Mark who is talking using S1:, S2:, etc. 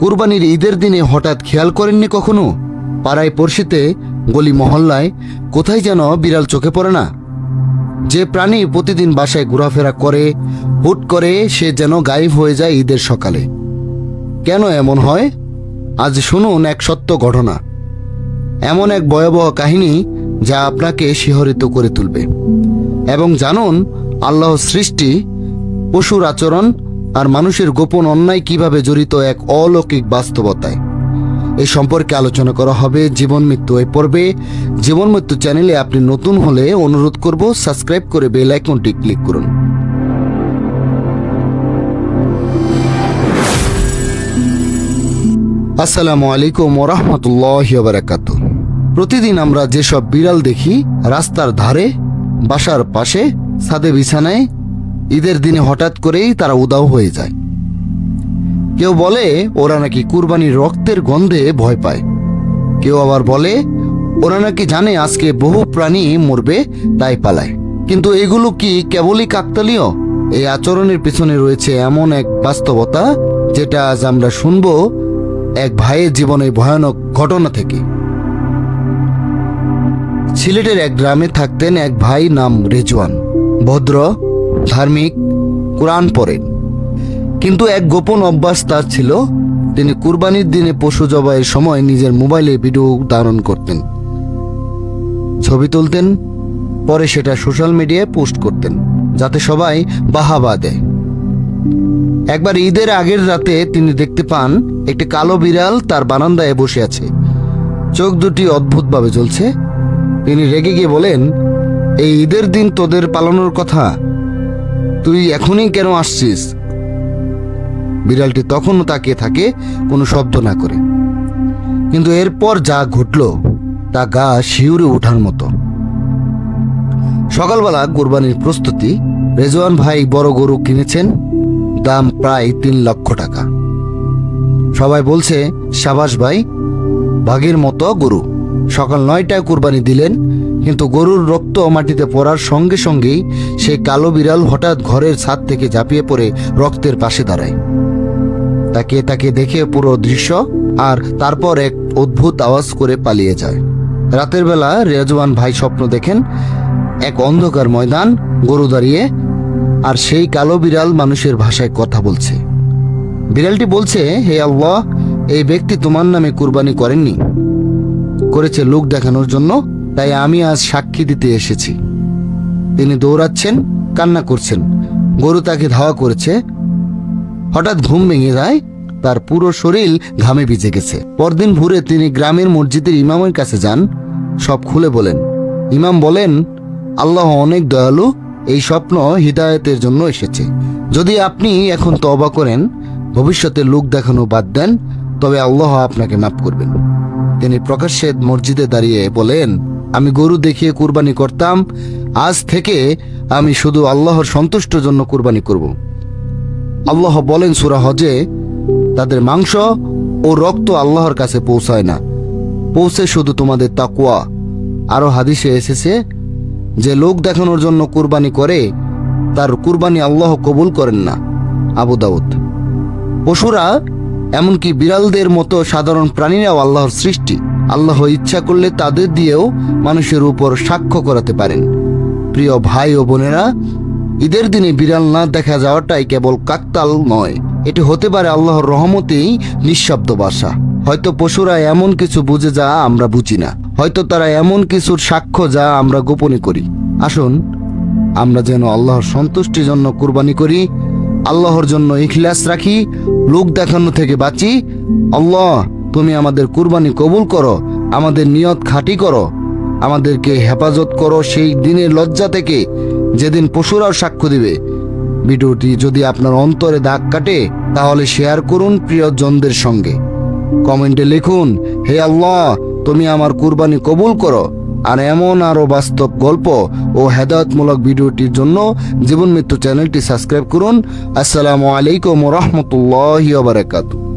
S1: কুরবানির ঈদের দিনে হঠাৎ খেয়াল করেননি কখনো পাড়ায় পড়শিতে গলি মহল্লায় কোথায় যেন বিড়াল চোখে পড়ে না? যে প্রাণী প্রতিদিন বাসায় ঘোরাফেরা করে হুট করে সে যেন গায়েব হয়ে যায় ঈদের সকালে। কেন এমন হয়? আজ শুনুন এক সত্য ঘটনা, এমন এক ভয়াবহ কাহিনী যা আপনাকে শিহরিত করে তুলবে। এবং জানুন আল্লাহর সৃষ্টি, পশুর আচরণ আর মানুষের গোপন অন্যায় কিভাবে জড়িত এক অলৌকিক বাস্তবতায়। এই সম্পর্কে আলোচনা করা হবে জীবন মৃত্যু এই পর্বে। জীবন মৃত্যু চ্যানেলে আপনি নতুন হলে অনুরোধ করব সাবস্ক্রাইব করে বেল আইকনটি ক্লিক করুন। আসসালামু আলাইকুম ওয়া রাহমাতুল্লাহি ওয়া বারাকাতুহু। প্রতিদিন আমরা যেসব বিড়াল দেখি রাস্তার ধারে, বাসার পাশে, ছাদে, বিছানায়, ঈদের দিনে হঠাৎ করেই তারা উধাও হয়ে যায়। কেউ বলে ওরা নাকি কুরবানির রক্তের গন্ধে ভয় পায়, কেউ আবার বলে ওরা নাকি জানে আজকে বহু প্রাণী মরবে তাই পালায়। কিন্তু এগুলো কি কেবলই কাকতালীয়? এই আচরণের পিছনে রয়েছে এমন এক বাস্তবতা যেটা আজ আমরা শুনব এক ভাইয়ের জীবনে ভয়ানক ঘটনা থেকে। সিলেটের এক গ্রামে থাকতেন এক ভাই, নাম রেজওয়ান। ভদ্র, ধার্মিক, কোরআন পড়েন। কিন্তু এক গোপন অভ্যাস তার ছিল, তিনি কুরবানির দিনে পশু জবাইয়ের সময় নিজের মোবাইলে ভিডিও ধারণ করতেন, ছবি তুলতেন, পরে সেটা সোশ্যাল মিডিয়ায় পোস্ট করতেন যাতে সবাই বাহাবা দেয়। একবার ঈদের আগের রাতে তিনি দেখতে পান একটি কালো বিড়াল তার বারান্দায় বসে আছে, চোখ দুটি অদ্ভুতভাবে জ্বলছে। তিনি রেগে গিয়ে বলেন, এই ঈদের দিন তোদের পালানোর কথা, তুই এখনই কেন আসছিস? বিড়ালটি তখনও তাকিয়ে থাকে, কোনো শব্দ না করে। কিন্তু এরপর যা ঘটল তা গা শিউরে ওঠার মতো। সকালবেলা কুরবানির প্রস্তুতি। রেজওয়ান ভাই বড় গরু কিনেছেন, দাম প্রায় 3 লক্ষ টাকা। সবাই বলছে, সাবাস ভাই, ভাগের মতো গরু। সকাল 9টায় কুরবানি দিলেন, কিন্তু গরুর রক্ত মাটিতে পড়ার সঙ্গে সঙ্গেই সেই কালো বিড়াল হঠাৎ ঘরের ছাদ থেকে ঝাঁপিয়ে পড়ে রক্তের পাশে দাঁড়ায়। তাকিয়ে তাকিয়ে দেখে পুরো দৃশ্য, আর তারপর এক অদ্ভুত আওয়াজ করে পালিয়ে যায়। রাতের বেলা রেজওয়ান ভাই স্বপ্ন দেখেন এক অন্ধকার ময়দান, গরু দাঁড়িয়ে, আর সেই কালো বিড়াল মানুষের ভাষায় কথা বলছে। বিড়ালটি বলছে, হে আল্লাহ, এই ব্যক্তি তোমার নামে কুরবানি করেননি, করেছে লোক দেখানোর জন্য, তাই আমি আজ সাক্ষী দিতে এসেছি। তিনি দৌড়াচ্ছেন, কান্না করছেন, গরু তাকে ধাওয়া করেছে। হঠাৎ ঘুম ভেঙে যায়, তার পুরো শরীর ঘামে ভিজে গেছে। পরদিন ভোরে তিনি গ্রামের মসজিদের ইমামের কাছে যান, সব খুলে বলেন। ইমাম বলেন, আল্লাহ অনেক দয়ালু, এই স্বপ্ন হিদায়াতের জন্য এসেছে। যদি আপনি এখন তওবা করেন, ভবিষ্যতে লোক দেখানো বাদ দেন, তবে আল্লাহ আপনাকে মাফ করবেন। তিনি প্রকাশ্যে মসজিদে দাঁড়িয়ে বলেন, আমি গরু দেখিয়ে কুরবানি করতাম, আজ থেকে আমি শুধু আল্লাহর সন্তুষ্টের জন্য কুরবানি করব। আল্লাহ বলেন সূরা হজে, তাদের মাংস ও রক্ত আল্লাহর কাছে পৌঁছায় না, পৌঁছে শুধু তোমাদের তাকওয়া। আরো হাদিসে এসেছে, যে লোক দেখানোর জন্য কুরবানি করে তার কুরবানি আল্লাহ কবুল করেন না। আবু দাউদ। পশুরা, এমনকি বিড়ালদের মতো সাধারণ প্রাণীরাও আল্লাহর সৃষ্টি। আল্লাহ ইচ্ছা করলে তাদের দিয়েও মানুষের উপর সাক্ষ্য করাতে পারেন। প্রিয় ভাই ও বোনেরা, ঈদের দিনে বিড়াল না দেখা যাওয়াটাই কেবল কাকতাল নয়, এটি হতে পারে আল্লাহর রহমতেই নিঃশব্দ বাসা। হয়তো পশুরা এমন কিছু বুঝে যা আমরা বুঝি না, হয়তো তারা এমন কিছুর সাক্ষ্য যা আমরা গোপনে করি। আসুন আমরা যেন আল্লাহর সন্তুষ্টির জন্য কুরবানি করি, আল্লাহর জন্য ইখলাস রাখি, লোক দেখানো থেকে বাঁচি। আল্লাহ, তুমি আমাদের কুরবানি কবুল করো, আমাদের নিয়ত খাঁটি করো, আমাদেরকে হেফাজত করো সেই দিনের লজ্জা থেকে যেদিন পশুরাও সাক্ষ্য দিবে। ভিডিওটি যদি আপনার অন্তরে দাগ কাটে তাহলে শেয়ার করুন প্রিয়জনদের সঙ্গে। কমেন্টে লিখুন, হে আল্লাহ, তুমি আমার কুরবানি কবুল করো। আর এমন আরো বাস্তব গল্প ও হেদায়েতমূলক ভিডিওটির জন্য জীবন মৃত্যু চ্যানেলটি সাবস্ক্রাইব করুন। আসসালামু আলাইকুম ওয়া রাহমাতুল্লাহি ওয়া বারাকাতুহু।